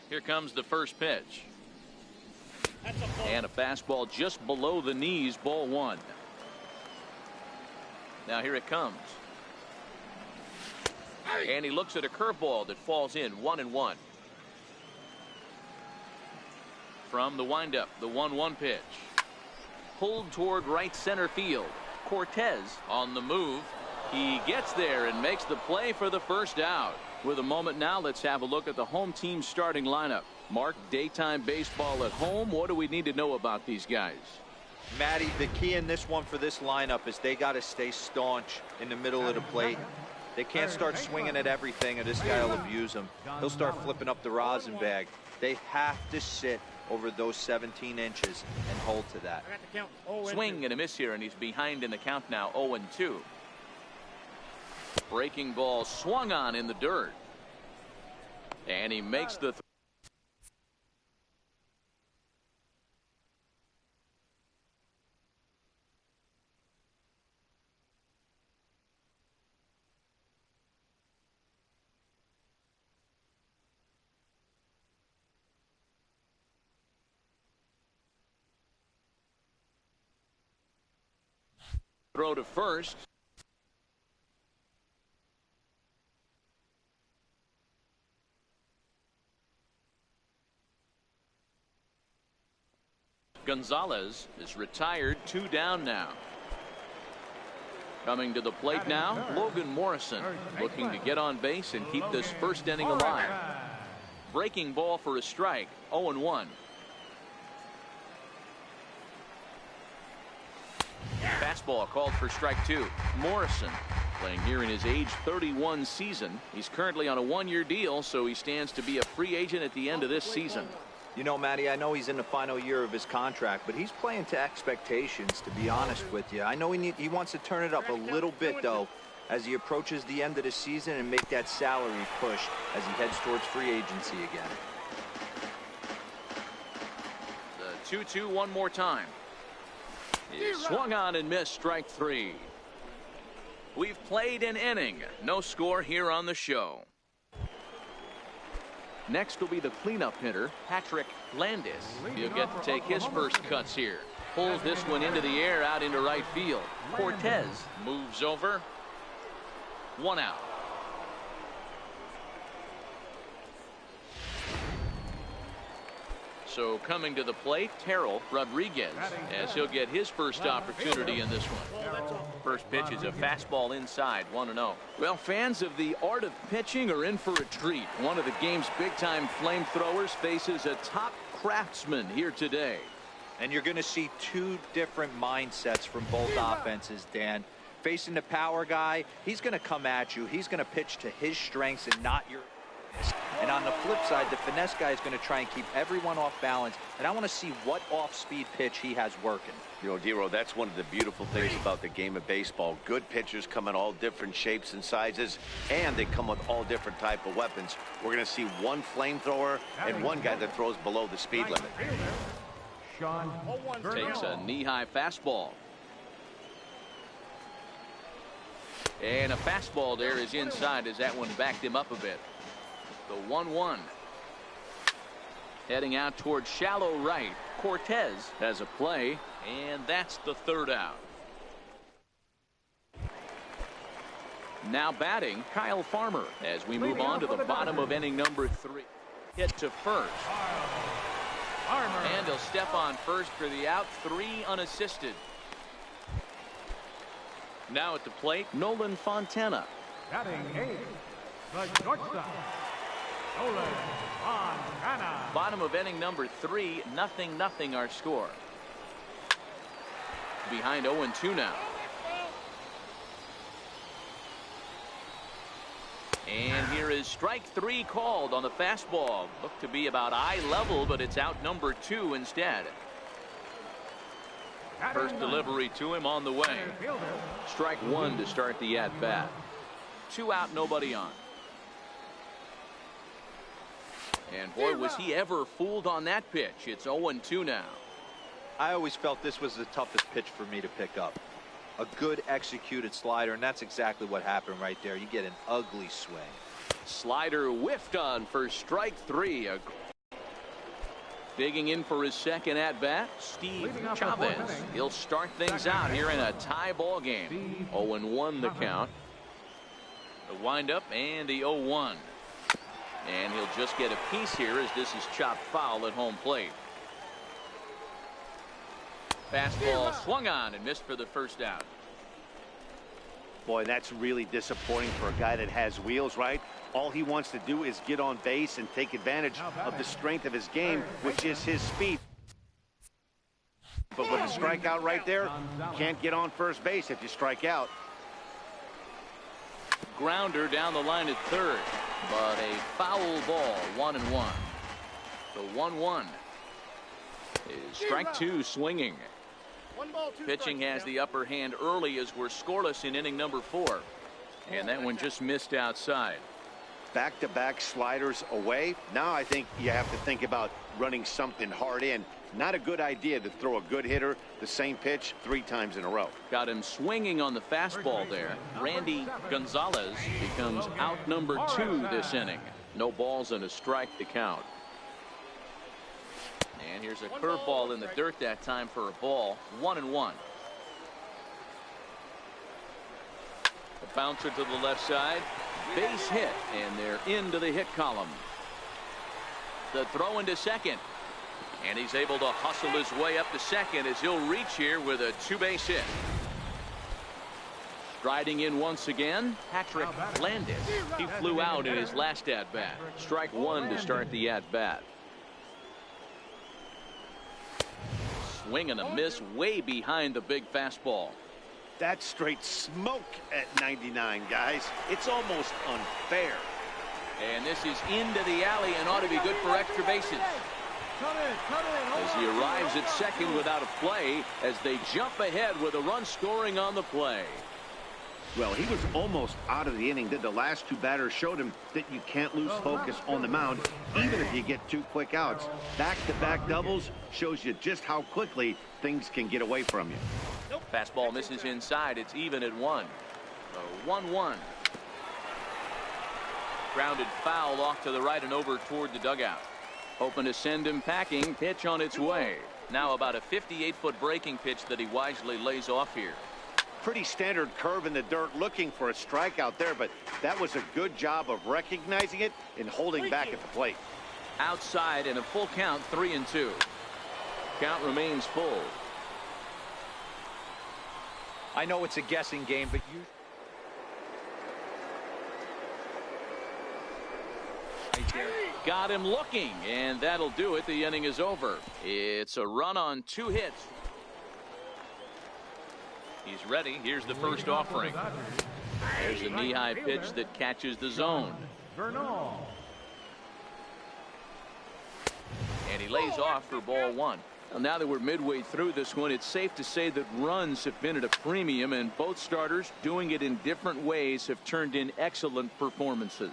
Here comes the first pitch. And a fastball just below the knees, ball one. Now here it comes. And he looks at a curveball that falls in, 1-1. From the windup, the 1-1 pitch. Pulled toward right center field. Cortez on the move. He gets there and makes the play for the first out. With a moment now, let's have a look at the home team starting lineup. Mark, daytime baseball at home. What do we need to know about these guys? Matty, the key in this one for this lineup is they got to stay staunch in the middle of the plate. They can't start swinging at everything, or this guy will abuse them. He'll start flipping up the rosin bag. They have to sit over those 17 inches and hold to that. Swing and a miss here, and he's behind in the count now, 0-2. Breaking ball swung on in the dirt. And he makes the throw to first. Gonzalez is retired, 2 down now. Coming to the plate now, Logan Morrison, looking to get on base and keep this first inning alive. Breaking ball for a strike, 0-1. Fastball called for strike 2. Morrison playing here in his age 31 season. He's currently on a 1-year deal, so he stands to be a free agent at the end of this season. You know, Matty, I know he's in the final year of his contract, but he's playing to expectations, to be honest with you. I know he wants to turn it up a little bit, though, as he approaches the end of the season and make that salary push as he heads towards free agency again. The 2-2 one more time. He swung on and missed, strike 3. We've played an inning. No score here on the show. Next will be the cleanup hitter, Patrick Landis. He'll get to take his first cuts here. Pulls this one into the air out into right field. Cortez moves over. 1 out. So coming to the plate, Terrell Rodriguez, as he'll get his first opportunity in this one. First pitch is a fastball inside, 1-0. Well, fans of the art of pitching are in for a treat. One of the game's big-time flamethrowers faces a top craftsman here today. And you're going to see 2 different mindsets from both offenses, Dan. Facing the power guy, he's going to come at you. He's going to pitch to his strengths and not your. And on the flip side, the finesse guy is going to try and keep everyone off balance. And I want to see what off-speed pitch he has working. You know, Dero, that's one of the beautiful things about the game of baseball. Good pitchers come in all different shapes and sizes, and they come with all different type of weapons. We're going to see one flamethrower and one guy that throws below the speed limit. Takes a knee-high fastball. And a fastball there is inside as that one backed him up a bit. The 1-1. Heading out towards shallow right. Cortez has a play, and that's the 3rd out. Now batting, Kyle Farmer, as we move on to the bottom of inning number 3. Hit to first. And he'll step on first for the out, 3 unassisted. Now at the plate, Nolan Fontana. Batting 8, the shortstop, Nolan Fontana. Bottom of inning number 3, 0-0 our score. Behind 0-2 now. And here is strike 3 called on the fastball. Looked to be about eye level, but it's out number 2 instead. First delivery to him on the way. Strike 1 to start the at-bat. 2 out, nobody on. And boy, was he ever fooled on that pitch. It's 0-2 now. I always felt this was the toughest pitch for me to pick up. A good executed slider, and that's exactly what happened right there. You get an ugly swing. Slider whiffed on for strike 3. Digging in for his second at-bat, Steve Chavez. He'll start things out here in a tie ball game. 0-1 the count. The windup and the 0-1. And he'll just get a piece here as this is chopped foul at home plate. Fastball swung on and missed for the first out. Boy, that's really disappointing for a guy that has wheels, right? All he wants to do is get on base and take advantage of the strength of his game, which is his speed. But with a strikeout right there, you can't get on first base if you strike out. Grounder down the line at third, but a foul ball, 1-1. So 1-1 is strike two swinging. Pitching has the upper hand early as we're scoreless in inning number 4. And that one just missed outside. Back-to-back sliders away. Now I think you have to think about running something hard in. Not a good idea to throw a good hitter the same pitch 3 times in a row. Got him swinging on the fastball there. Randy Gonzalez becomes out number 2 this inning. No balls and a strike to count. And here's a curveball in the dirt that time for a ball. 1-1. A bouncer to the left side. Base hit, and they're into the hit column. The throw into second. And he's able to hustle his way up to second as he'll reach here with a 2-base hit. Striding in once again, Patrick Landis. He flew out in his last at-bat. Strike 1 to start the at-bat. Swing and a miss way behind the big fastball. That's straight smoke at 99, guys. It's almost unfair. And this is into the alley and ought to be good for extra bases. As he arrives at second without a play as they jump ahead with a run scoring on the play. Well, he was almost out of the inning. The last 2 batters showed him that you can't lose focus on the mound, even if you get 2 quick outs. Back-to-back doubles shows you just how quickly things can get away from you. Fastball misses inside. It's even at 1. So 1-1. Grounded foul off to the right and over toward the dugout. Hoping to send him packing. Pitch on its way. Now about a 58-foot breaking pitch that he wisely lays off here. Pretty standard curve in the dirt, looking for a strikeout there, but that was a good job of recognizing it and holding back at the plate. Outside and a full count, 3-2. Count remains full. I know it's a guessing game, but you got him looking, and that'll do it. The inning is over. It's a run on 2 hits. He's ready. Here's the first offering. There's a knee-high pitch that catches the zone. And he lays off for ball 1. Well, now that we're midway through this one, it's safe to say that runs have been at a premium, and both starters, doing it in different ways, have turned in excellent performances.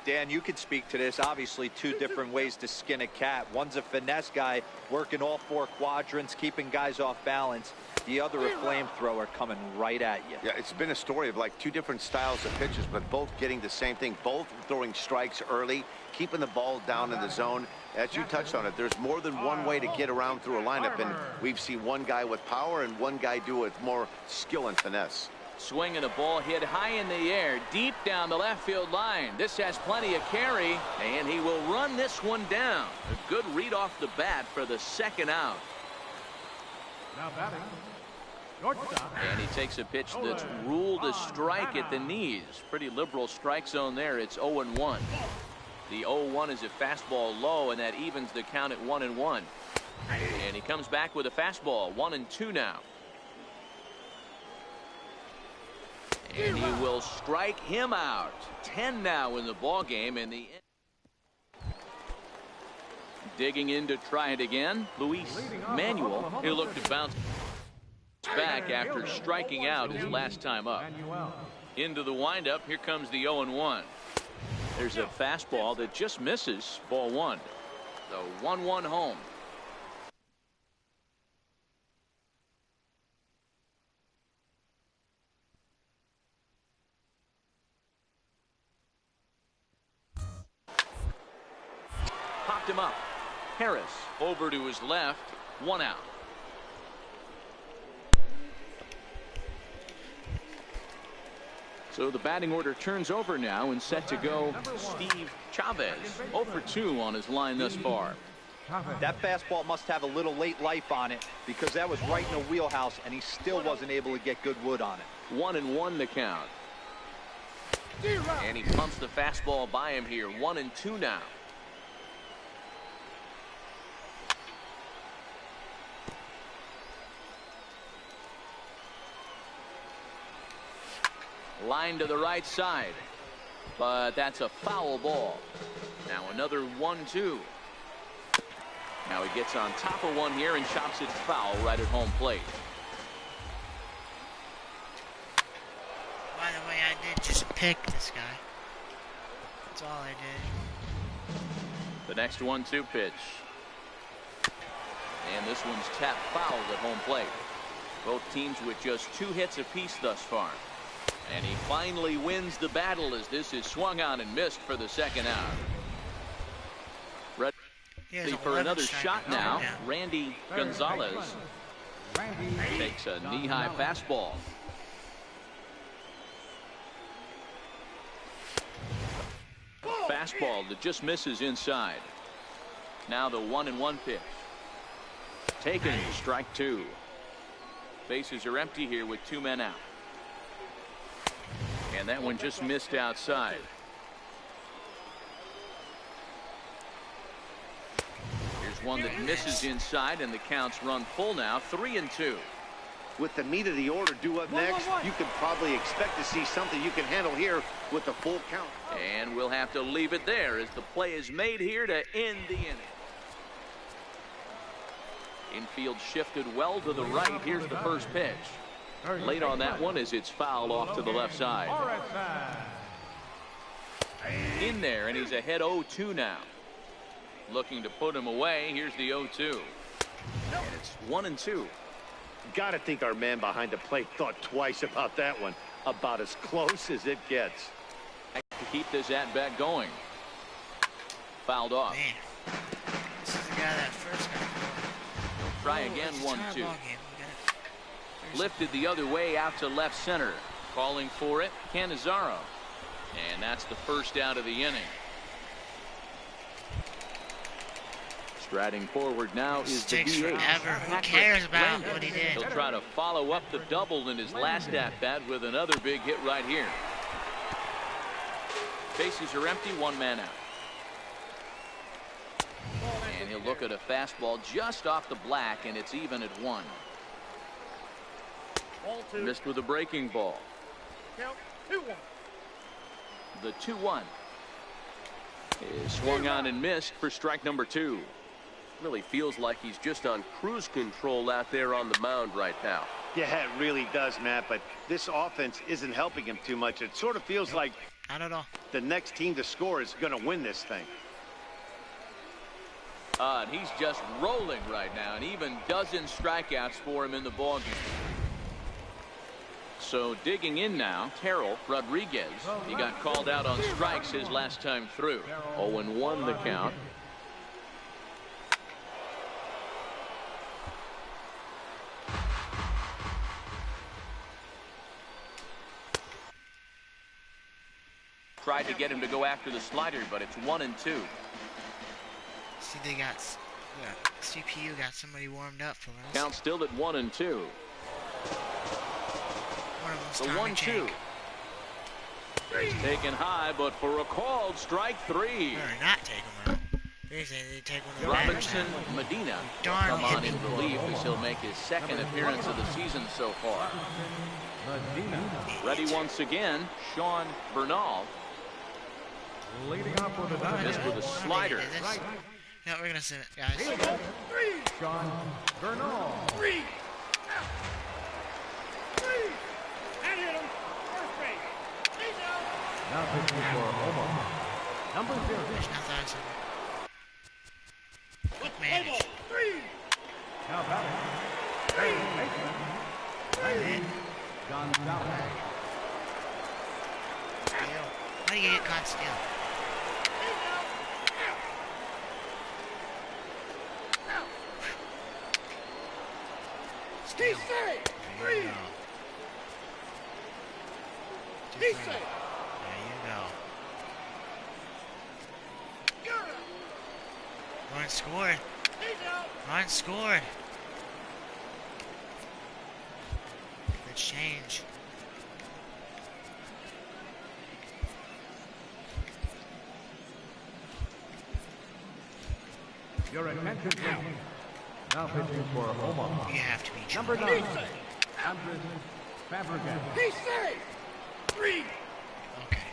Dan, you could speak to this. Obviously 2 different ways to skin a cat. One's a finesse guy working all 4 quadrants, keeping guys off balance. The other a flamethrower coming right at you. Yeah, it's been a story of like 2 different styles of pitches, but both getting the same thing. Both throwing strikes early, keeping the ball down in the zone. As you touched on it, there's more than one way to get around through a lineup, and we've seen one guy with power and one guy do it with more skill and finesse. Swinging a ball hit high in the air, deep down the left field line. This has plenty of carry, and he will run this one down. A good read off the bat for the second out. Now batting. And he takes a pitch that's ruled a strike at the knees. Pretty liberal strike zone there. It's 0-1. The 0-1 is a fastball low, and that evens the count at 1-1. And he comes back with a fastball, 1-2 now. And he will strike him out. 10 now in the ball game, and the digging in to try it again. Luis Manuel. He'll look to bounce back after striking out his last time up. Into the windup. Here comes the 0-1. There's a fastball that just misses. Ball 1. So 1-1 home. Popped him up. Harris over to his left, 1 out. So the batting order turns over now and set to go Steve Chavez, 0 for 2 on his line thus far. That fastball must have a little late life on it because that was right in the wheelhouse and he still wasn't able to get good wood on it. 1-1 the count. And he pumps the fastball by him here. 1-2 now. Line to the right side, but that's a foul ball. Now another 1-2. Now he gets on top of one here and chops it foul right at home plate. By the way, I did just pick this guy. That's all I did. The next 1-2 pitch. And this one's tapped foul at home plate. Both teams with just 2 hits apiece thus far. And he finally wins the battle as this is swung on and missed for the second out. Ready for another shot now. Randy Gonzalez takes a knee-high fastball. Fastball that just misses inside. Now the 1-1 pitch. Taken, strike 2. Bases are empty here with 2 men out. And that one just missed outside. Here's one that misses inside, and the counts run full now, 3-2. With the meat of the order due up next, you can probably expect to see something you can handle here with the full count. And we'll have to leave it there as the play is made here to end the inning. Infield shifted well to the right. Here's the first pitch. Late on that one as it's fouled off to the left side. In there, and he's ahead 0-2 now. Looking to put him away. Here's the 0-2. And it's 1-2. Got to think our man behind the plate thought twice about that one. About as close as it gets. To keep this at-bat going. Fouled off. Man, this is the guy that first got He'll try again, 1-2. Lifted the other way out to left center. Calling for it, Canizaro. And that's the first out of the inning. Striding forward now is the DH. Who cares about what he did? He'll try to follow up the double in his last at-bat with another big hit right here. Bases are empty, 1 man out. And he'll look at a fastball just off the black, and it's even at 1. Missed with a breaking ball. Count 2-1. The 2-1 is swung on and missed for strike number 2. Really feels like he's just on cruise control out there on the mound right now. Yeah, it really does, Matt, but this offense isn't helping him too much. It sort of feels like not at all. The next team to score is going to win this thing. And he's just rolling right now, and even dozen strikeouts for him in the ballgame. So digging in now, Terrell Rodriguez. He got called out on strikes his last time through. 0-1 the count. Tried to get him to go after the slider, but it's 1-2. See, they got CPU got somebody warmed up for us. Count still at 1-2. The 1-2. Taken high, but for a called strike 3. Or not take him out. They say they take one of the Robinson Medina Darn come on hit in relief as he'll make his second appearance of the season so far. Ready once again, Sean Bernal. Leading off with a dive. Missed with a slider. No, we're gonna send it, guys. Sean Bernal. Now pitching for Omaha. Number 0. There's nothing I said. Look, man. Now batting. Baseman. Gonzalez. Steal. How do you get caught stealing? There you go. There you go. Run scored. Run scored. Good change. Your attention, please. Now pitching for Omaha. You have to be Number joking. 9, Andres Fabregas. Okay.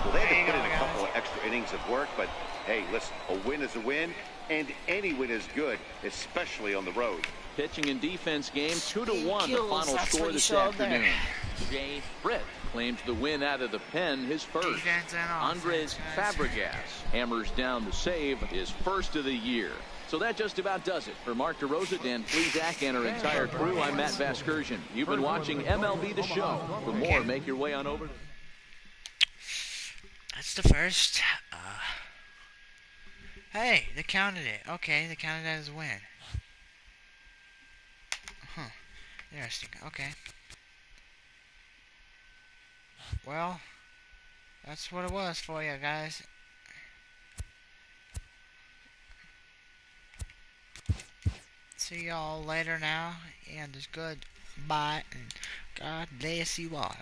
Well, they There you had to put go, in a couple guys. of extra innings of work, but hey, listen, a win is a win, and any win is good, especially on the road. Pitching and defense game 2-1 the Kills, final that's score what he this showed there. afternoon. Jay Britt claims the win out of the pen, his first. Defense and Andres offense, guys. Fabregas hammers down the save, his first of the year. So that just about does it. For Mark DeRosa, Dan Plesac, and our entire crew, I'm Matt Vasgersian. You've been watching MLB The Show. For more, make your way on over. That's the first. Hey, they counted it. Okay, they counted it as a win. Huh. Interesting. Okay. Well, that's what it was for you guys. See y'all later now, and it's good. Bye, and God bless you all.